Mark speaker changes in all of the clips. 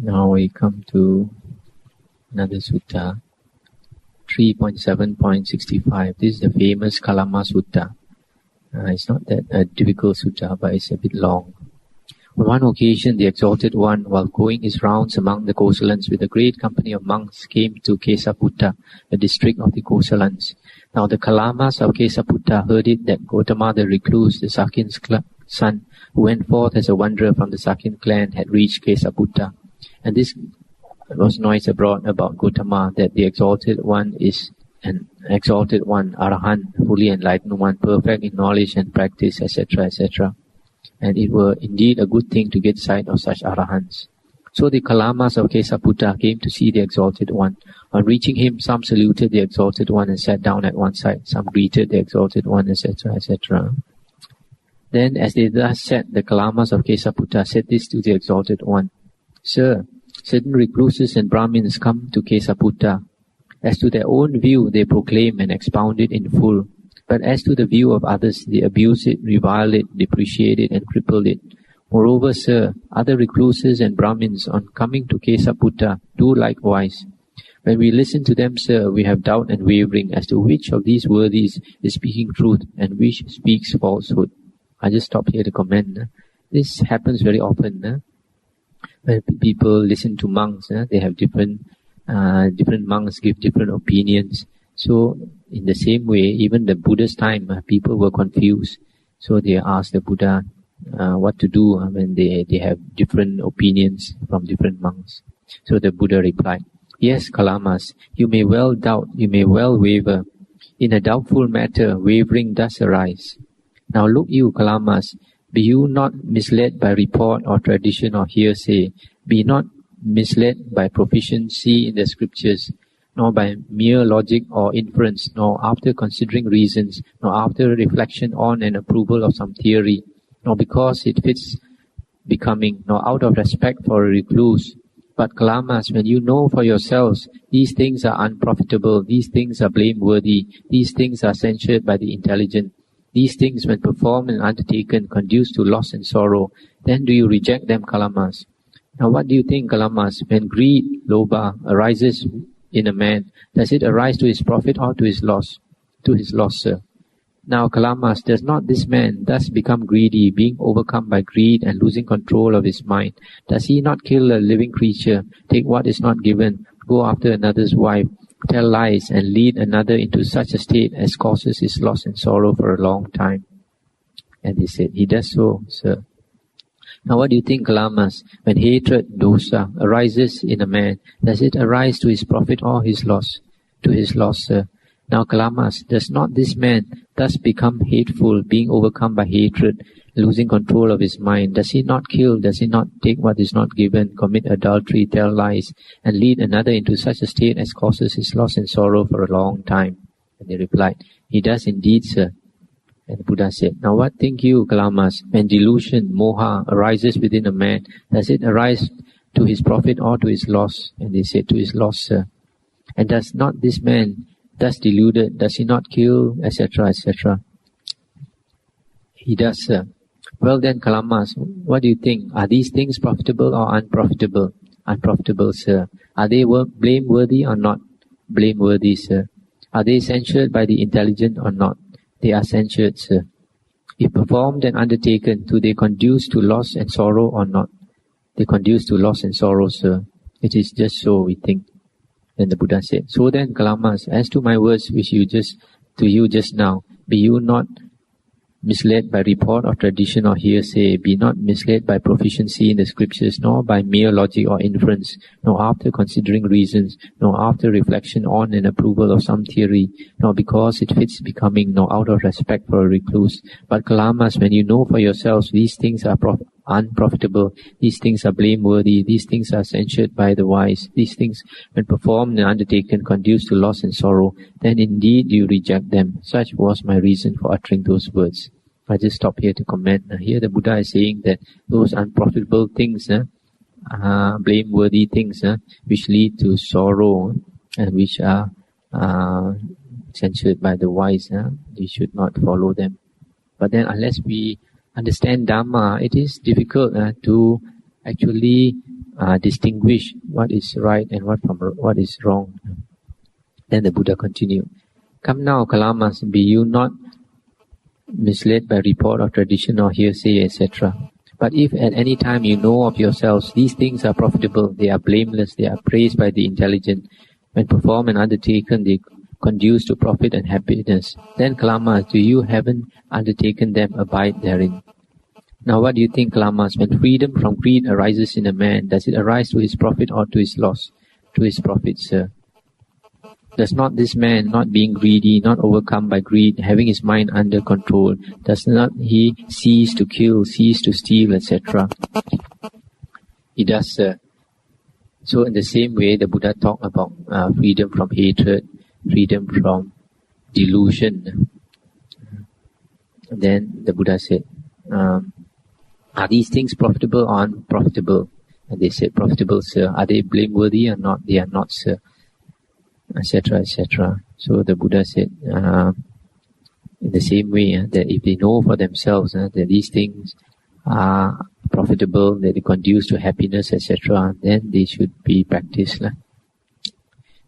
Speaker 1: Now we come to another sutta, 3.7.65. This is the famous Kalama Sutta. It's not that a difficult sutta, but it's a bit long. On one occasion, the Exalted One, while going his rounds among the Kosalans with a great company of monks, came to Kesaputta, the district of the Kosalans. Now the Kalamas of Kesaputta heard it that Gotama the recluse, the Sakin's son, who went forth as a wanderer from the Sakin clan, had reached Kesaputta. And this was noise abroad about Gotama, that the Exalted One is an Exalted One, Arahant, fully enlightened one, perfect in knowledge and practice, etc., etc. And it were indeed a good thing to get sight of such Arahants. So the Kalamas of Kesaputta came to see the Exalted One. On reaching him, some saluted the Exalted One and sat down at one side. Some greeted the Exalted One, etc., etc. Then, as they thus sat, the Kalamas of Kesaputta said this to the Exalted One: Sir, certain recluses and Brahmins come to Kesaputta. As to their own view, they proclaim and expound it in full. But as to the view of others, they abuse it, revile it, depreciate it, and cripple it. Moreover, sir, other recluses and Brahmins, on coming to Kesaputta, do likewise. When we listen to them, sir, we have doubt and wavering as to which of these worthies is speaking truth and which speaks falsehood. I just stop here to comment. This happens very often. When people listen to monks, they have different monks give different opinions. So, in the same way, even the Buddha's time, people were confused. So they asked the Buddha what to do when they have different opinions from different monks. So the Buddha replied, Yes, Kalamas, you may well doubt, you may well waver. In a doubtful matter, wavering does arise. Now look you, Kalamas, be you not misled by report or tradition or hearsay. Be not misled by proficiency in the scriptures, nor by mere logic or inference, nor after considering reasons, nor after reflection on and approval of some theory, nor because it fits becoming, nor out of respect for a recluse. But Kalamas, when you know for yourselves, these things are unprofitable, these things are blameworthy, these things are censured by the intelligent, these things, when performed and undertaken, conduce to loss and sorrow, then do you reject them, Kalamas? Now what do you think, Kalamas, when greed, lobha, arises in a man, does it arise to his profit or to his loss? To his loss, sir. Now, Kalamas, does not this man thus become greedy, being overcome by greed and losing control of his mind? Does he not kill a living creature, take what is not given, go after another's wife, tell lies, and lead another into such a state as causes his loss and sorrow for a long time? And he said, he does so, sir. Now what do you think, Kalamas, when hatred, dosa, arises in a man, does it arise to his profit or his loss? To his loss, sir. Now, Kalamas, does not this man thus become hateful, being overcome by hatred, losing control of his mind? Does he not kill? Does he not take what is not given, commit adultery, tell lies, and lead another into such a state as causes his loss and sorrow for a long time? And they replied, he does indeed, sir. And the Buddha said, now what think you, Kalamas, when delusion, moha, arises within a man, does it arise to his profit or to his loss? And they said, to his loss, sir. And does not this man, thus deluded, does he not kill, etc., etc.? He does, sir. Well then, Kalamas, what do you think? Are these things profitable or unprofitable? Unprofitable, sir. Are they blameworthy or not? Blameworthy, sir. Are they censured by the intelligent or not? They are censured, sir. If performed and undertaken, do they conduce to loss and sorrow or not? They conduce to loss and sorrow, sir. It is just so, we think. Then the Buddha said, so then, Kalamas, as to my words which to you just now, be you not misled by report or tradition or hearsay, be not misled by proficiency in the scriptures, nor by mere logic or inference, nor after considering reasons, nor after reflection on and approval of some theory, nor because it fits becoming, nor out of respect for a recluse. But Kalamas, when you know for yourselves these things are unprofitable, these things are blameworthy, these things are censured by the wise, these things, when performed and undertaken, conduce to loss and sorrow, then indeed you reject them. Such was my reason for uttering those words. I just stop here to comment. Here the Buddha is saying that those unprofitable things, blameworthy things, which lead to sorrow and which are censured by the wise, we should not follow them. But then unless we understand Dhamma, it is difficult to actually distinguish what is right and what is wrong. Then the Buddha continued, "Come now, Kalamas, be you not misled by report or tradition or hearsay, etc. But if at any time you know of yourselves, these things are profitable, they are blameless, they are praised by the intelligent. When performed and undertaken, they conduce to profit and happiness. Then, Kalamas, do you having undertaken them abide therein?" Now what do you think, Kalamas? When freedom from greed arises in a man, does it arise to his profit or to his loss? To his profit, sir. Does not this man, not being greedy, not overcome by greed, having his mind under control, does not he cease to kill, cease to steal, etc.? He does, sir. So in the same way, the Buddha talked about freedom from hatred, freedom from delusion. And then the Buddha said, are these things profitable or unprofitable? And they said, profitable, sir. Are they blameworthy or not? They are not, sir. Etc., etc. So the Buddha said, in the same way, that if they know for themselves that these things are profitable, that they conduce to happiness, etc., then they should be practiced.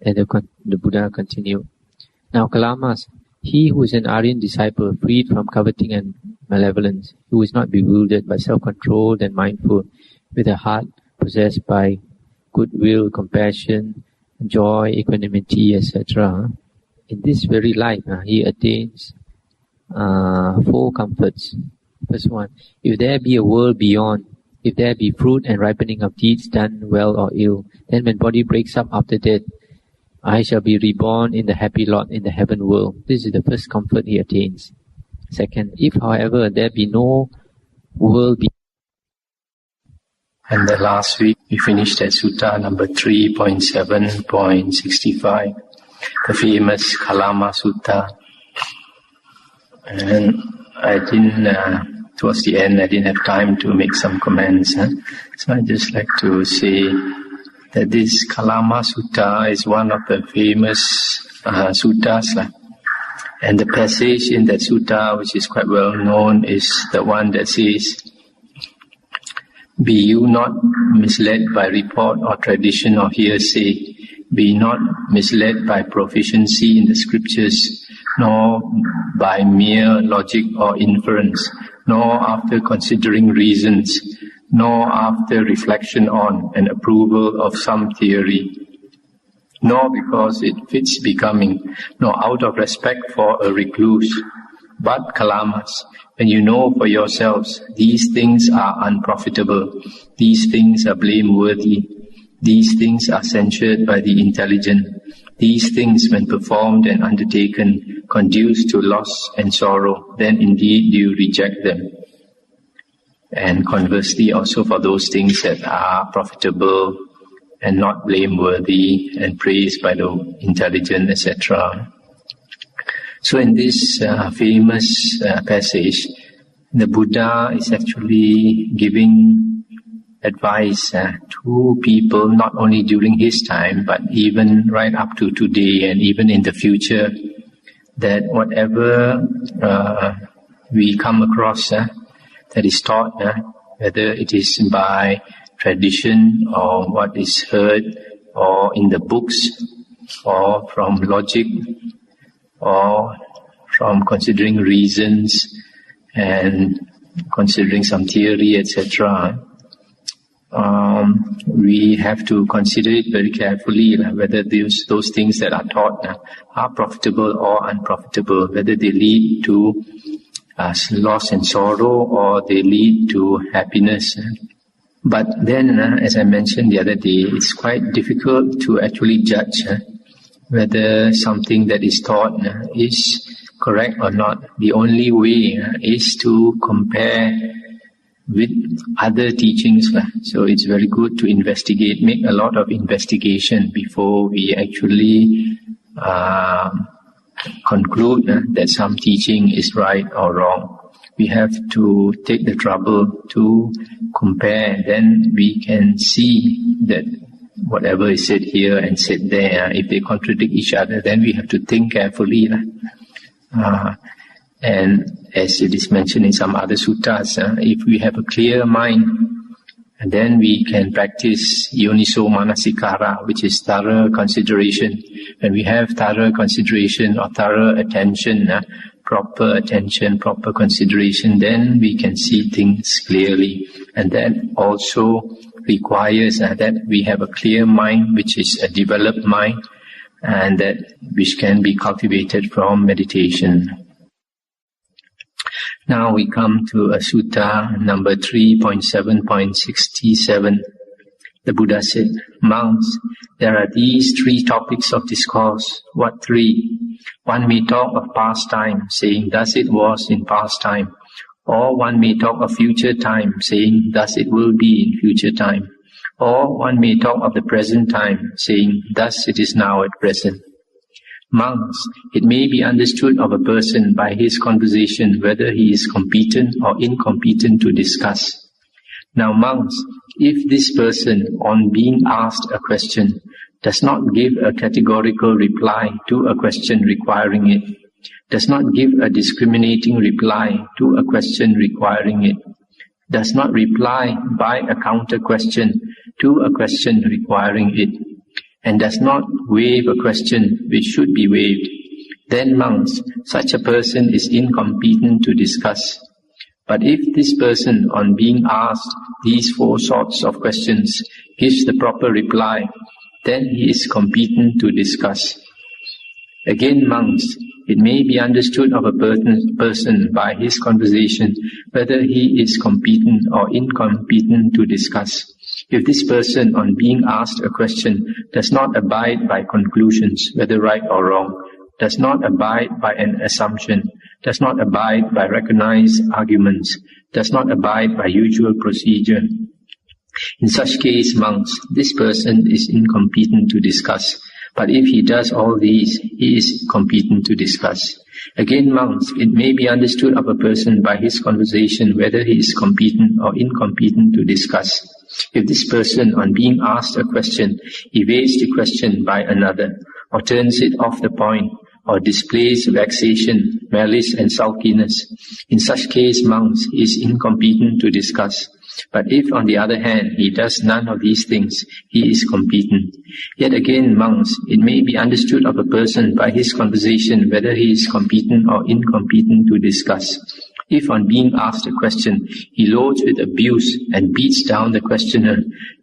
Speaker 1: And the Buddha continued, "Now, Kalamas, he who is an Aryan disciple, freed from coveting and malevolence, who is not bewildered but self-controlled and mindful, with a heart possessed by goodwill, compassion, joy, equanimity, etc., in this very life, he attains 4 comforts. First one, if there be a world beyond, if there be fruit and ripening of deeds done well or ill, then when body breaks up after death, I shall be reborn in the happy lot in the heaven world. This is the first comfort he attains. Second, if however there be no world beyond. And the last week we finished at Sutta number 3.7.65, the famous Kalama Sutta. And I didn't, towards the end, I didn't have time to make some comments. So I'd just like to say that this Kalama Sutta is one of the famous suttas. And the passage in that sutta, which is quite well known, is the one that says, "Be you not misled by report or tradition or hearsay. Be not misled by proficiency in the scriptures, nor by mere logic or inference, nor after considering reasons, nor after reflection on and approval of some theory, nor because it fits becoming, nor out of respect for a recluse. But, Kalamas, when you know for yourselves, these things are unprofitable, these things are blameworthy, these things are censured by the intelligent, these things, when performed and undertaken, conduce to loss and sorrow, then indeed you reject them. And conversely, also for those things that are profitable and not blameworthy and praised by the intelligent, etc." So in this famous passage, the Buddha is actually giving advice to people, not only during his time, but even right up to today and even in the future, that whatever we come across that is taught, whether it is by tradition or what is heard or in the books or from logic or from considering reasons and considering some theory, etc., we have to consider it very carefully, whether those things that are taught are profitable or unprofitable, whether they lead to loss and sorrow or they lead to happiness. But then, as I mentioned the other day, it's quite difficult to actually judge whether something that is taught is correct or not. The only way is to compare with other teachings. So it's very good to investigate, make a lot of investigation before we actually conclude that some teaching is right or wrong. We have to take the trouble to compare, then we can see that whatever is said here and said there, if they contradict each other, then we have to think carefully. And as it is mentioned in some other suttas, if we have a clear mind And then we can practice yoniso manasikara, which is thorough consideration. When we have thorough consideration or thorough attention, proper attention, proper consideration, then we can see things clearly. And that also requires that we have a clear mind, which is a developed mind, and that which can be cultivated from meditation. Now we come to a sutta number 3.7.67. The Buddha said, "Monks, there are these 3 topics of discourse." What 3? One may talk of past time, saying, "Thus it was in past time." Or one may talk of future time, saying, "Thus it will be in future time." Or one may talk of the present time, saying, "Thus it is now at present." Monks, it may be understood of a person by his conversation whether he is competent or incompetent to discuss. Now monks, if this person, on being asked a question, does not give a categorical reply to a question requiring it, does not give a discriminating reply to a question requiring it, does not reply by a counter question to a question requiring it, and does not waive a question which should be waived, then monks, such a person is incompetent to discuss. But if this person, on being asked these 4 sorts of questions, gives the proper reply, then he is competent to discuss. Again, monks, it may be understood of a person by his conversation whether he is competent or incompetent to discuss. If this person, on being asked a question, does not abide by conclusions, whether right or wrong, does not abide by an assumption, does not abide by recognized arguments, does not abide by usual procedure, in such case, monks, this person is incompetent to discuss. But if he does all these, he is competent to discuss. Again, monks, it may be understood of a person by his conversation whether he is competent or incompetent to discuss. If this person, on being asked a question, evades the question by another, or turns it off the point, or displays vexation, malice and sulkiness, in such case, monks, he is incompetent to discuss. But if, on the other hand, he does none of these things, he is competent. Yet again, monks, it may be understood of a person by his conversation whether he is competent or incompetent to discuss. If, on being asked a question, he loads with abuse and beats down the questioner,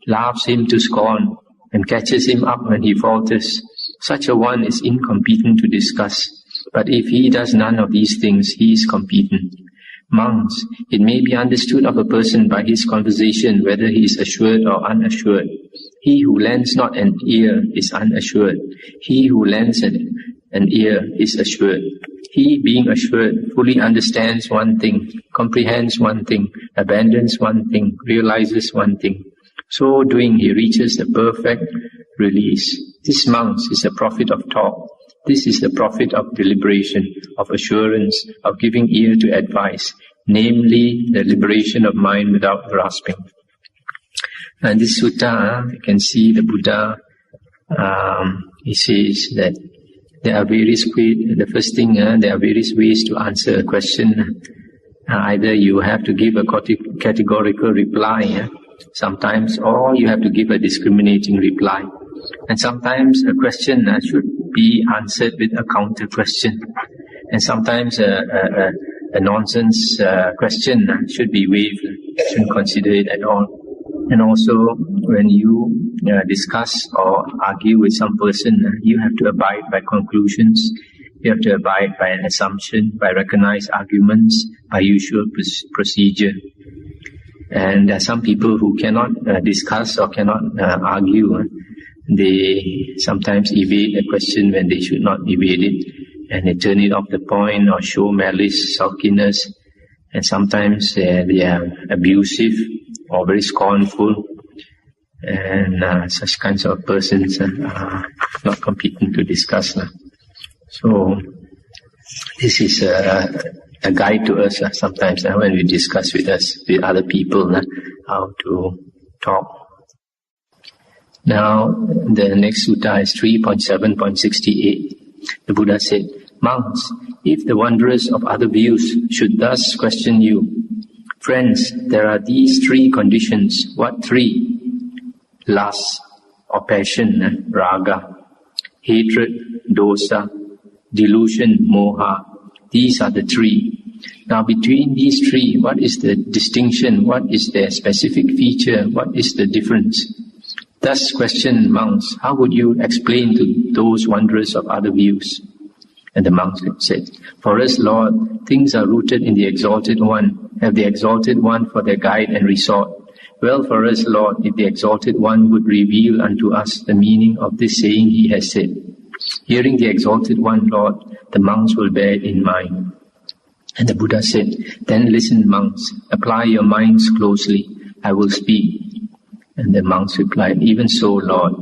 Speaker 1: laughs him to scorn, and catches him up when he falters, such a one is incompetent to discuss. But if he does none of these things, he is competent. Monks, it may be understood of a person by his conversation whether he is assured or unassured. He who lends not an ear is unassured. He who lends an ear is assured. He, being assured, fully understands one thing, comprehends one thing, abandons one thing, realizes one thing. So doing, he reaches the perfect release. This, monks, is the profit of talk. This is the profit of deliberation, of assurance, of giving ear to advice, namely the liberation of mind without grasping. And this sutta, you can see the Buddha, he says that there are various ways. The first thing, there are various ways to answer a question. Either you have to give a categorical reply, sometimes, or you have to give a discriminating reply. And sometimes a question should be answered with a counter question. And sometimes a nonsense question should be waived, shouldn't consider it at all. And also, when you discuss or argue with some person, you have to abide by conclusions, you have to abide by an assumption, by recognized arguments, by usual procedure. And there are some people who cannot discuss or cannot argue. They sometimes evade a question when they should not evade it, and they turn it off the point or show malice, sulkiness, and sometimes they are abusive or very scornful, and such kinds of persons are not competent to discuss. So this is a guide to us sometimes when we discuss with other people how to talk. Now, the next sutta is 3.7.68. The Buddha said, "Monks, if the wanderers of other views should thus question you, Friends, there are these three conditions. What three? Lust or passion, raga, hatred, dosa, delusion, moha. These are the three. Now between these three, what is the distinction? What is their specific feature? What is the difference? Thus questioned monks, how would you explain to those wanderers of other views? And the monks said, for us, Lord, things are rooted in the Exalted One, have the Exalted One for their guide and resort. Well for us, Lord, if the Exalted One would reveal unto us the meaning of this saying he has said. Hearing the Exalted One, Lord, the monks will bear it in mind. And the Buddha said, then listen, monks, apply your minds closely, I will speak. And the monks replied, even so, Lord.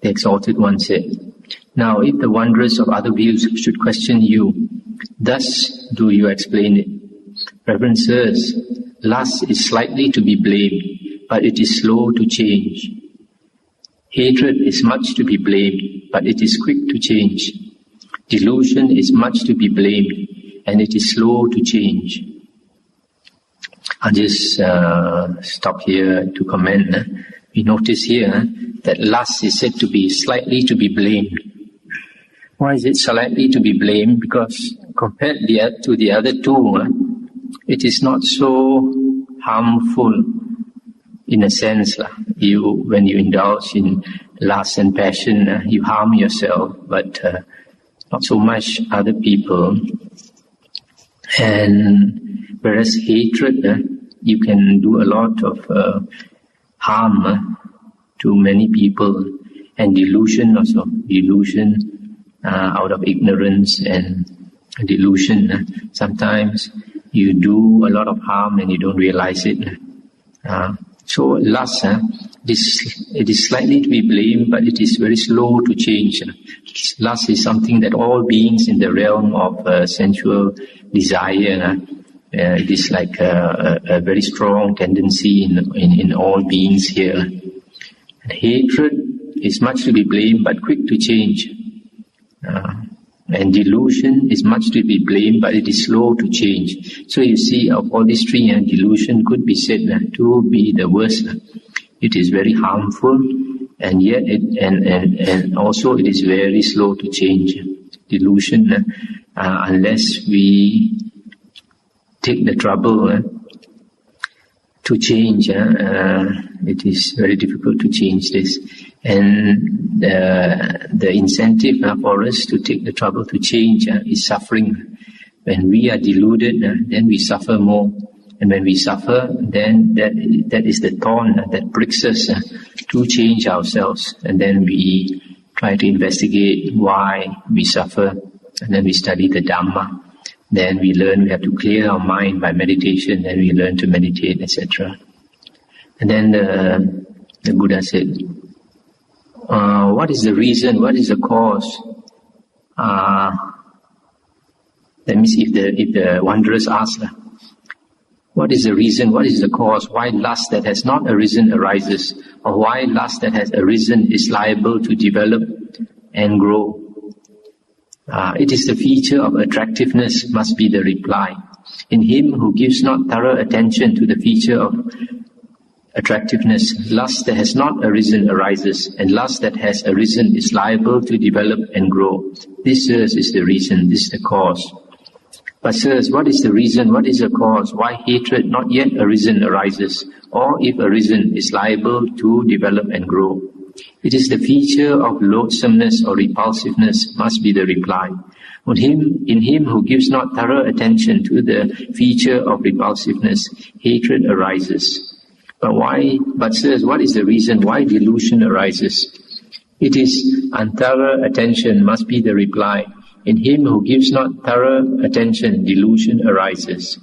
Speaker 1: The Exalted One said, now if the wanderers of other views should question you, thus do you explain it. Reverend sirs, lust is slightly to be blamed, but it is slow to change. Hatred is much to be blamed, but it is quick to change. Delusion is much to be blamed, and it is slow to change. I'll just stop here to comment. We notice here that lust is said to be slightly to be blamed. Why is it slightly to be blamed? Because compared to the other two, it is not so harmful in a sense. When you indulge in lust and passion, you harm yourself, but not so much other people. And whereas hatred, you can do a lot of harm to many people, and delusion also. Delusion out of ignorance and delusion. Sometimes you do a lot of harm and you don't realize it. So lust, it is slightly to be blamed, but it is very slow to change. Lust is something that all beings in the realm of sensual desire, it is like a very strong tendency in all beings here. And hatred is much to be blamed, but quick to change. And delusion is much to be blamed, but it is slow to change. So you see, of all these three, delusion could be said to be the worst. It is very harmful, and yet and also it is very slow to change. Delusion, unless we take the trouble to change, it is very difficult to change this. And the incentive for us to take the trouble to change is suffering. When we are deluded, then we suffer more. And when we suffer, then that is the thorn that pricks us to change ourselves. And then we try to investigate why we suffer. And then we study the Dhamma. Then we learn we have to clear our mind by meditation. Then we learn to meditate, etc. And then the Buddha said, what is the reason? What is the cause? That means if the wanderers ask, what is the reason? What is the cause? Why lust that has not arisen arises? Or why lust that has arisen is liable to develop and grow? It is the feature of attractiveness, must be the reply. In him who gives not thorough attention to the feature of attractiveness, lust that has not arisen arises, and lust that has arisen is liable to develop and grow. This, sirs, is the reason, this is the cause. But sirs, what is the reason, what is the cause, why hatred not yet arisen arises, or if arisen is liable to develop and grow? It is the feature of loathsomeness or repulsiveness, must be the reply. In him who gives not thorough attention to the feature of repulsiveness, hatred arises. But sirs, what is the reason why delusion arises? It is unthorough attention, must be the reply. In him who gives not thorough attention, delusion arises.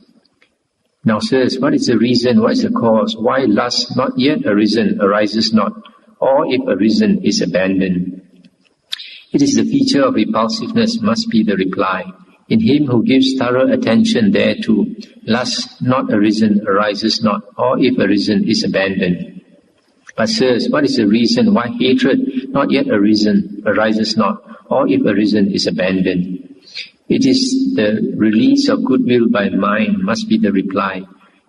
Speaker 1: Now sirs, what is the reason, what is the cause, why lust not yet arisen arises not, or if arisen is abandoned? It is the feature of repulsiveness, must be the reply. In him who gives thorough attention thereto, lust not arisen arises not, or if arisen is abandoned. But sirs, what is the reason why hatred not yet arisen arises not, or if arisen is abandoned? It is the release of goodwill by mind, must be the reply.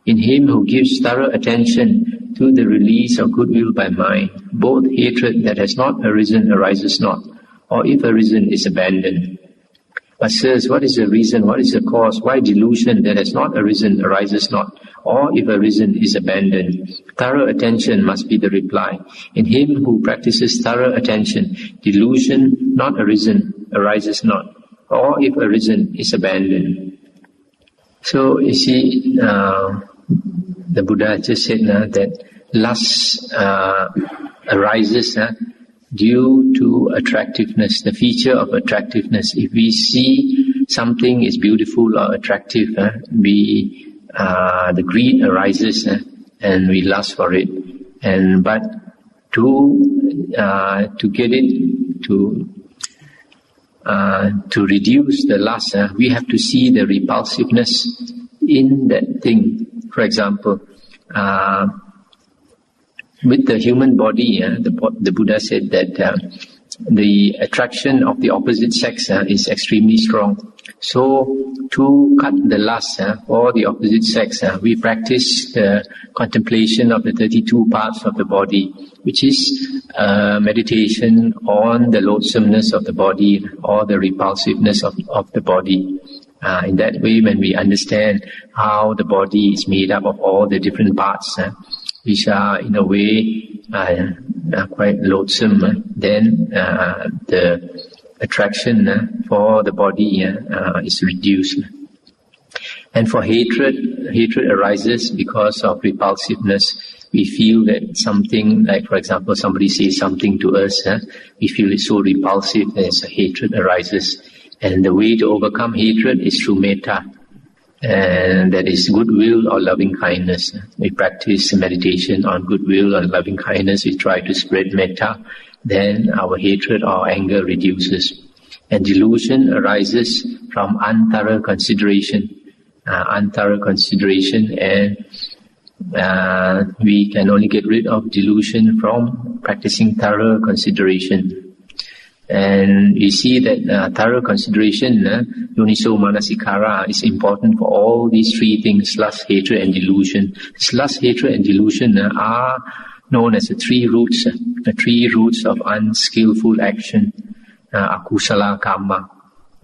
Speaker 1: In him who gives thorough attention to the release of goodwill by mind, both hatred that has not arisen arises not, or if arisen is abandoned. But sirs, what is the reason, what is the cause, why delusion that has not arisen arises not, or if arisen is abandoned? Thorough attention must be the reply. In him who practices thorough attention, delusion not arisen arises not, or if arisen is abandoned. So you see, the Buddha just said that lust arises due to attractiveness, the feature of attractiveness. If we see something is beautiful or attractive, the greed arises and we lust for it. But to get it to reduce the lust, we have to see the repulsiveness in that thing. For example, with the human body, the Buddha said that the attraction of the opposite sex is extremely strong. So, to cut the lust for the opposite sex, we practice the contemplation of the 32 parts of the body, which is meditation on the loathsomeness of the body or the repulsiveness of the body. In that way, when we understand how the body is made up of all the different parts, which are in a way quite loathsome, then the attraction for the body is reduced. And for hatred arises because of repulsiveness. We feel that something, like for example, somebody says something to us, we feel it's so repulsive, there's a hatred arises. And the way to overcome hatred is through metta. And that is goodwill or loving kindness. We practice meditation on goodwill and loving kindness. We try to spread metta. Then our hatred or anger reduces. And delusion arises from unthorough consideration. And we can only get rid of delusion from practicing thorough consideration. And you see that thorough consideration, yoniso manasikara, is important for all these three things: lust, hatred, and delusion. Lust, hatred, and delusion are known as the three roots of unskillful action, akusala karma.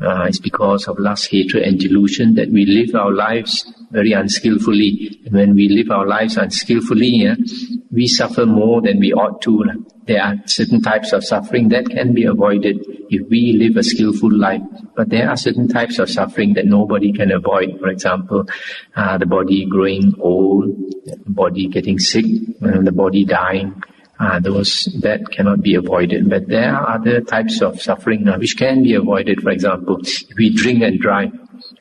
Speaker 1: It's because of lust, hatred, and delusion that we live our lives very unskillfully. And when we live our lives unskillfully, we suffer more than we ought to. There are certain types of suffering that can be avoided if we live a skillful life. But there are certain types of suffering that nobody can avoid. For example, the body growing old, the body getting sick, the body dying. That cannot be avoided. But there are other types of suffering which can be avoided. For example, if we drink and drive.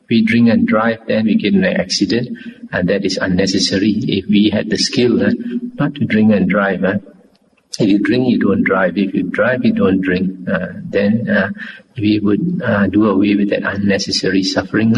Speaker 1: Then we get in an accident, and that is unnecessary. If we had the skill not to drink and drive, if you drink, you don't drive. If you drive, you don't drink. Then we would do away with that unnecessary suffering.